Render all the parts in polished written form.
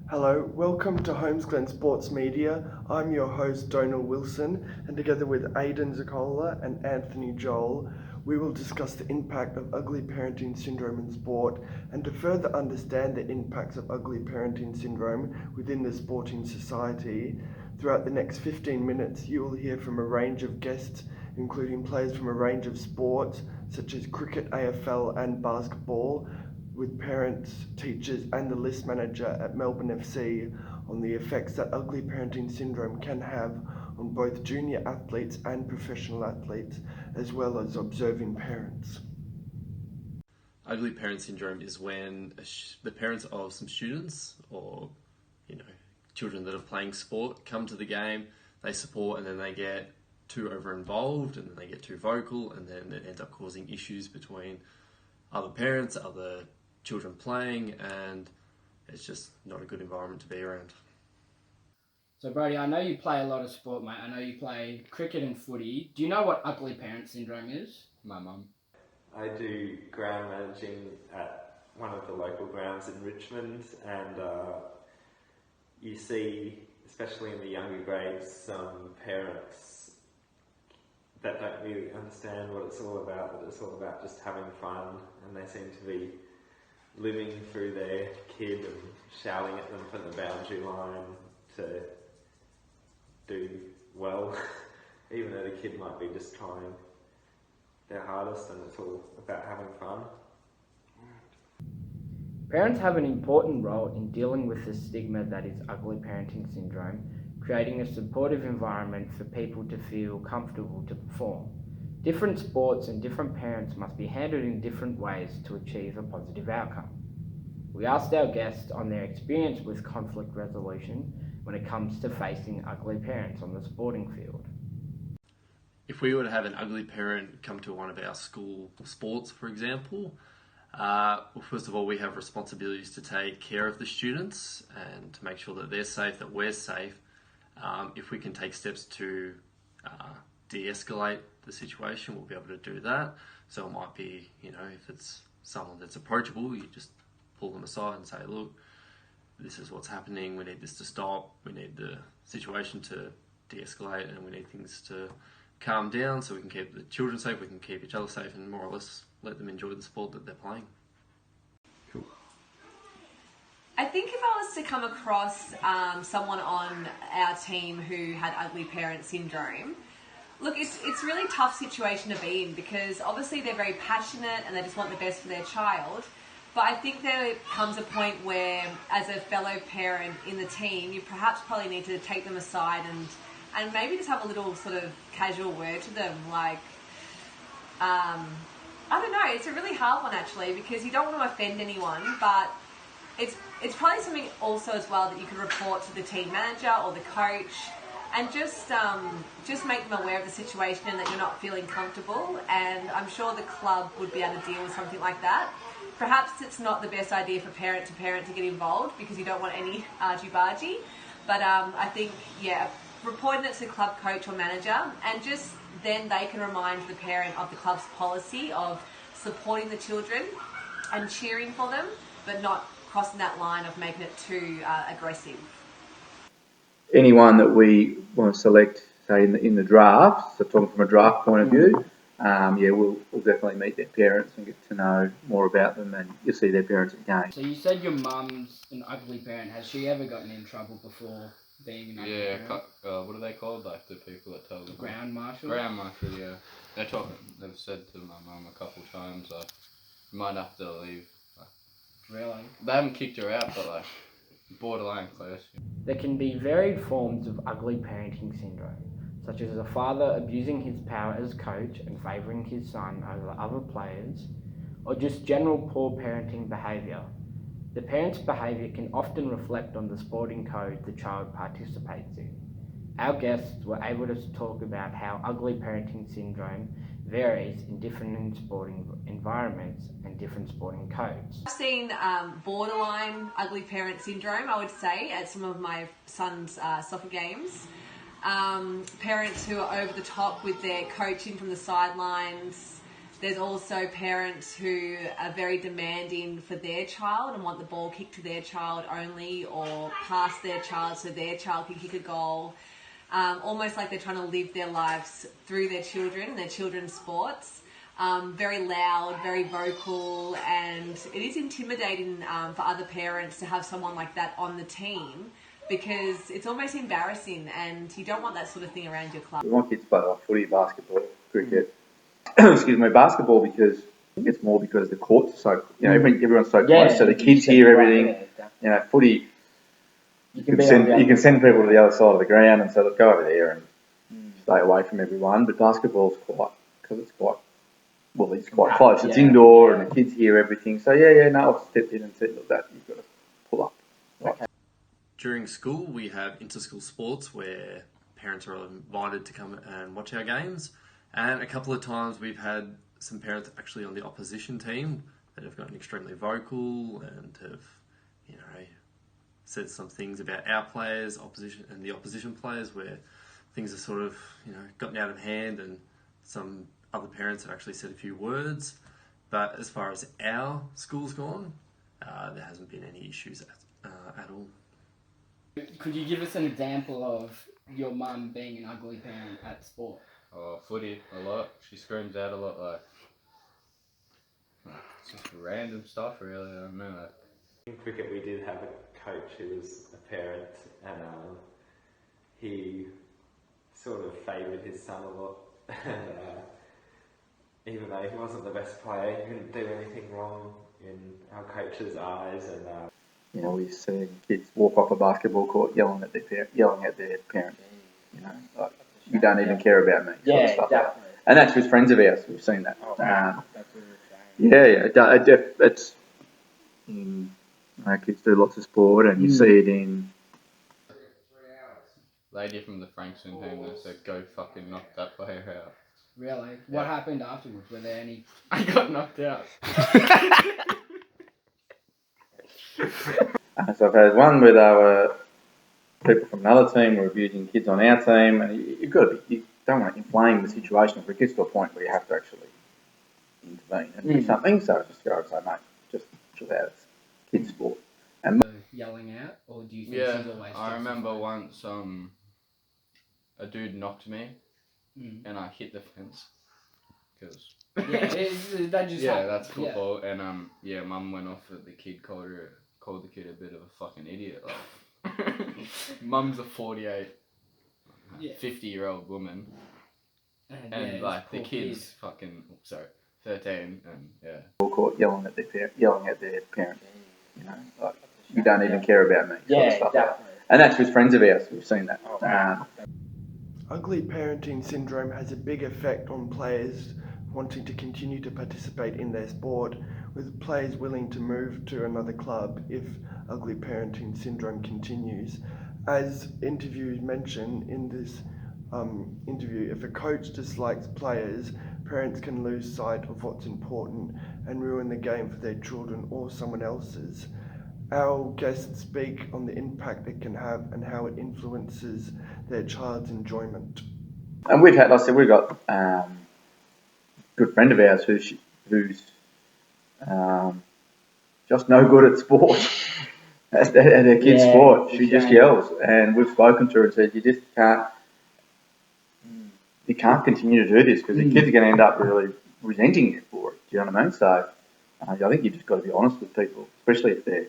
Hello, welcome to Holmes-Glen Sports Media. I'm your host, Donal Wilson, and together with Aidan Zakola and Anthony Joel, we will discuss the impact of ugly parenting syndrome in sport and to further understand the impacts of ugly parenting syndrome within the sporting society. Throughout the next 15 minutes, you will hear from a range of guests, including players from a range of sports, such as cricket, AFL and basketball, with parents, teachers and the list manager at Melbourne FC on the effects that ugly parenting syndrome can have on both junior athletes and professional athletes, as well as observing parents. Ugly parent syndrome is when the parents of some students or children that are playing sport come to the game, they support, and then they get too over involved, and then they get too vocal, and then it ends up causing issues between other parents, other children playing, and it's just not a good environment to be around. So Brody, I know you play a lot of sport, mate. I know you play cricket and footy. Do you know what ugly parent syndrome is? My mum. I do ground managing at one of the local grounds in Richmond, and you see, especially in the younger grades, some parents that don't really understand what it's all about, that it's all about just having fun, and they seem to be living through their kid and shouting at them from the boundary line to do well, even though the kid might be just trying their hardest and it's all about having fun. Parents have an important role in dealing with the stigma that is ugly parenting syndrome, creating a supportive environment for people to feel comfortable to perform. Different sports and different parents must be handled in different ways to achieve a positive outcome. We asked our guests on their experience with conflict resolution when it comes to facing ugly parents on the sporting field. If we were to have an ugly parent come to one of our school sports, for example, first of all, we have responsibilities to take care of the students and to make sure that they're safe, that we're safe. If we can take steps to de-escalate the situation, we'll be able to do that. So it might be, if it's someone that's approachable, you just pull them aside and say, look, this is what's happening, we need this to stop, we need the situation to de-escalate, and we need things to calm down so we can keep the children safe, we can keep each other safe, and more or less let them enjoy the sport that they're playing. Cool. I think if I was to come across someone on our team who had ugly parent syndrome, look, it's a really tough situation to be in because obviously they're very passionate and they just want the best for their child. But I think there comes a point where, as a fellow parent in the team, you perhaps probably need to take them aside and maybe just have a little sort of casual word to them, like, I don't know, it's a really hard one actually because you don't want to offend anyone, but it's probably something also as well that you could report to the team manager or the coach and just make them aware of the situation and that you're not feeling comfortable, and I'm sure the club would be able to deal with something like that. Perhaps it's not the best idea for parent to get involved because you don't want any argy-bargy, but I think, reporting it to the club coach or manager, and just then they can remind the parent of the club's policy of supporting the children and cheering for them, but not crossing that line of making it too aggressive. Anyone that we want to select, say in the draft, so talking from a draft point of view, we'll definitely meet their parents and get to know more about them, and you'll see their parents at games. So you said your mum's an ugly parent. Has she ever gotten in trouble before being an ugly parent? What are they called? Like the people that tell them? Ground marshal? Ground marshal, yeah. They've said to my mum a couple of times, you might have to leave. Really? They haven't kicked her out, but borderline close. There can be varied forms of ugly parenting syndrome, such as a father abusing his power as coach and favouring his son over other players, or just general poor parenting behaviour. The parent's behaviour can often reflect on the sporting code the child participates in. Our guests were able to talk about how ugly parenting syndrome varies in different sporting environments and different sporting codes. I've seen borderline ugly parent syndrome, I would say, at some of my son's soccer games. Parents who are over the top with their coaching from the sidelines, there's also parents who are very demanding for their child and want the ball kicked to their child only, or past their child so their child can kick a goal. Almost like they're trying to live their lives through their children, their children's sports. Very loud, very vocal, and it is intimidating for other parents to have someone like that on the team, because it's almost embarrassing and you don't want that sort of thing around your club. We want kids to play like footy, basketball, cricket. Excuse me, basketball, because I think it's more because the courts are so, everyone's so close, so the kids hear everything. Footy, you can send people to the other side of the ground and say, look, go over there and stay away from everyone. But basketball's it's quite close. It's indoor and the kids hear everything. So I've stepped in and said, look, that you've got to pull up. Okay. During school, we have inter-school sports where parents are invited to come and watch our games. And a couple of times we've had some parents actually on the opposition team that have gotten extremely vocal and have, said some things about our players, the opposition players, where things have sort of, gotten out of hand, and some other parents have actually said a few words. But as far as our school's gone, there hasn't been any issues at all. Could you give us an example of your mum being an ugly parent at sport? Oh, footy a lot. She screams out a lot, like it's just random stuff, really. I don't know. In cricket, we did have a coach who was a parent, and he sort of favoured his son a lot. And even though he wasn't the best player, he didn't do anything wrong in our coach's eyes. And we see kids walk off a basketball court yelling at their parents. Like, you don't even care about me. Sort of stuff. Definitely. And that's with friends of ours. We've seen that. It's kids do lots of sport, and you see it in. Lady from the Frankston team that said, "Go fucking knock that player out." Really? What happened afterwards? Were there any? I got knocked out. So I've had one where they were people from another team were abusing kids on our team, and you don't want to inflame the situation. If it gets to a point where you have to actually intervene and do something, so just go and say, mate, just chill out. It's kids' sport. And Yelling out, or do you think Yeah, she's always? I remember once a dude knocked me, and I hit the fence. Cause that just happens. That's football. And mum went off at the kid, called the kid a bit of a fucking idiot. Like, mum's a 48, 50-year-old woman, and like the kid's fucking 13, and court yelling at their parents. Like, you don't even care about me. Sort of stuff. Definitely. And that's with friends of ours. We've seen that. Ugly parenting syndrome has a big effect on players wanting to continue to participate in their sport, with players willing to move to another club if ugly parenting syndrome continues. As interviews mention in this interview, if a coach dislikes players, parents can lose sight of what's important and ruin the game for their children or someone else's. Our guests speak on the impact it can have and how it influences their child's enjoyment. And we've got a good friend of ours who's just no good at sport, at her kid's sport. She just yells, and we've spoken to her and said, you can't continue to do this, because the kids are going to end up really resenting you for it. Do you know what I mean? So I think you've just got to be honest with people, especially if they're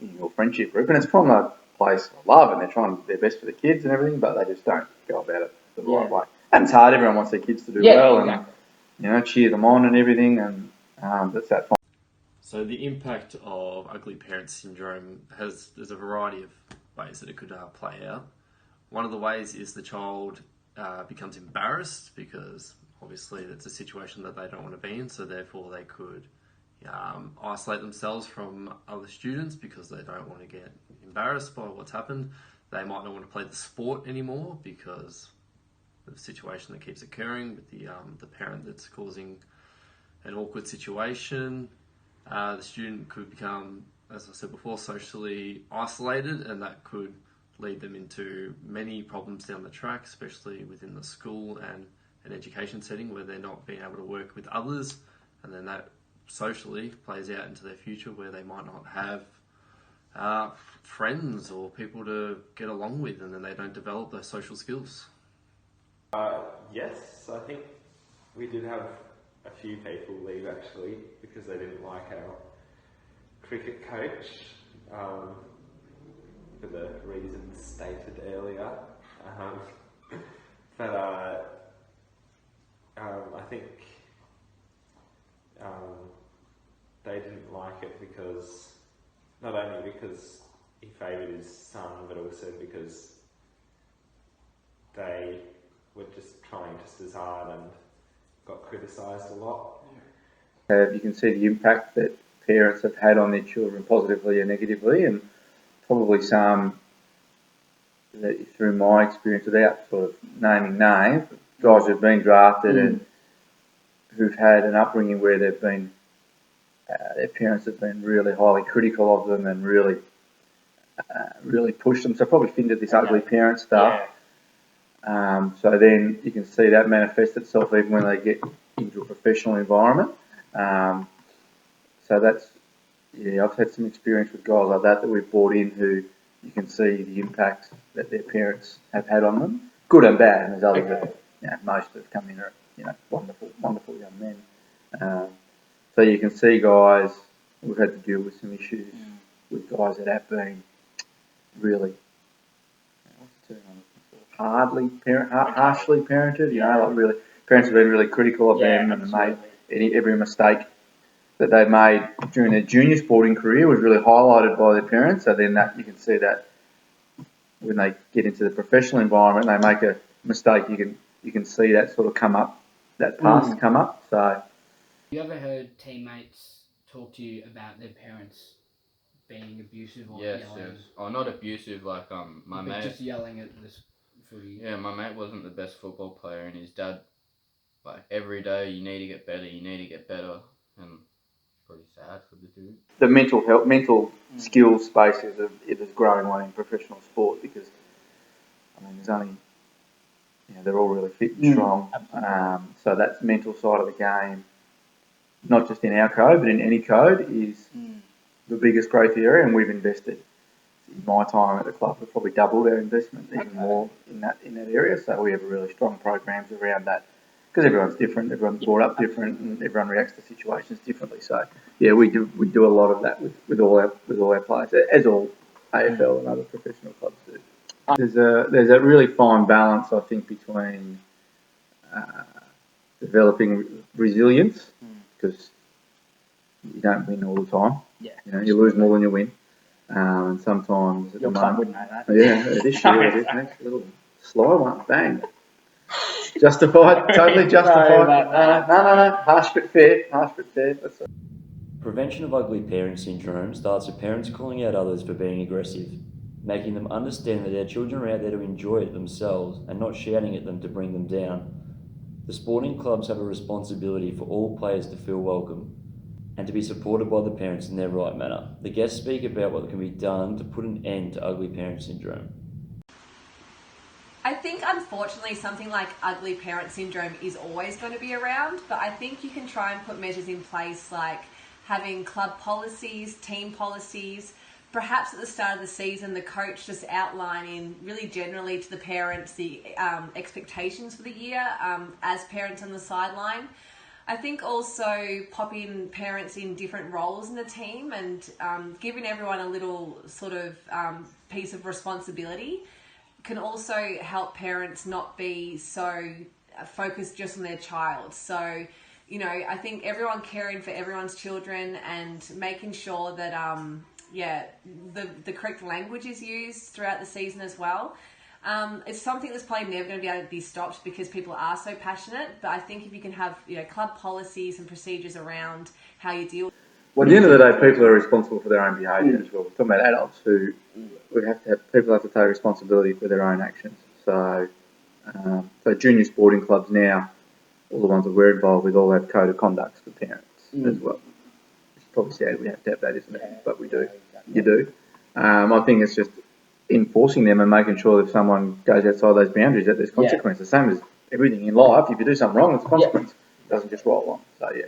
in your friendship group, and it's from a place of love, and they're trying their best for the kids and everything, but they just don't go about it the right way. And it's hard. Everyone wants their kids to do well, and cheer them on and everything, and that's that. So the impact of ugly parent syndrome there's a variety of ways that it could play out. One of the ways is the child becomes embarrassed, because obviously it's a situation that they don't want to be in, so therefore they could isolate themselves from other students because they don't want to get embarrassed by what's happened. They might not want to play the sport anymore because of the situation that keeps occurring with the parent that's causing an awkward situation. The student could become, as I said before, socially isolated, and that could lead them into many problems down the track, especially within the school and an education setting where they're not being able to work with others, and then that socially plays out into their future where they might not have friends or people to get along with, and then they don't develop those social skills. Yes, I think we did have a few people leave actually because they didn't like our cricket coach for the reasons stated earlier. I think they didn't like it because, not only because he favoured his son, but also because they were just trying just as hard and got criticised a lot. You can see the impact that parents have had on their children positively and negatively, and probably some that through my experience, without sort of naming names, guys who've been drafted and who've had an upbringing where they've been, their parents have been really highly critical of them and really pushed them. So probably into this ugly parent stuff. So then you can see that manifest itself even when they get into a professional environment. So that's, I've had some experience with guys like that we've brought in who you can see the impact that their parents have had on them, good and bad. And there's others that, most have come in are, wonderful, wonderful young men. So you can see guys, we've had to deal with some issues with guys that have been really, harshly parented, like really, parents have been really critical of them and made every mistake that they made during their junior sporting career was really highlighted by their parents. So then that you can see that when they get into the professional environment, they make a mistake. You can see that sort of come up, that past come up. So, you ever heard teammates talk to you about their parents being abusive or yelling? Yes. Oh, not abusive, like my mate. Just yelling at this footy. Yeah, my mate wasn't the best football player, and his dad, like every day, you need to get better, and pretty sad for the dude. The mental skills space is a growing one in professional sport because, there's only, they're all really fit and strong. So that's mental side of the game, not just in our code, but in any code, is the biggest growth area, and we've invested. In my time at the club, we've probably doubled our investment, even more in that area. So we have really strong programs around that. Because everyone's different, everyone's brought up different, and everyone reacts to situations differently. So, we do a lot of that with all our players, as all AFL and other professional clubs do. There's a really fine balance, I think, between developing resilience, because you don't win all the time. You lose more than you win, and sometimes Your club would know that. This year it is a little sly one, bang. Justified, totally justified. No. Harsh but fair. That's right. Prevention of ugly parent syndrome starts with parents calling out others for being aggressive, making them understand that their children are out there to enjoy it themselves and not shouting at them to bring them down. The sporting clubs have a responsibility for all players to feel welcome and to be supported by the parents in their right manner. The guests speak about what can be done to put an end to ugly parent syndrome. I think, unfortunately, something like ugly parent syndrome is always going to be around, but I think you can try and put measures in place like having club policies, team policies, perhaps at the start of the season the coach just outlining really generally to the parents the expectations for the year as parents on the sideline. I think also popping parents in different roles in the team and giving everyone a little sort of piece of responsibility can also help parents not be so focused just on their child. So, I think everyone caring for everyone's children and making sure that, the correct language is used throughout the season as well. It's something that's probably never going to be able to be stopped because people are so passionate. But I think if you can have, club policies and procedures around how you deal. Well, at the end of the day, people are responsible for their own behaviour as well. We're talking about adults who people have to take responsibility for their own actions. So junior sporting clubs now, all the ones that we're involved with, all have code of conduct for parents as well. It's probably sad we have to have that, isn't it? But we do. You do. I think it's just enforcing them and making sure that if someone goes outside those boundaries that there's consequences. Same as everything in life, if you do something wrong, there's a consequence. It doesn't just roll on. So yeah,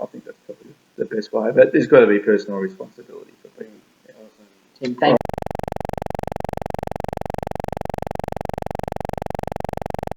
I think that's probably the best way. But there's got to be personal responsibility for people. Tim, thank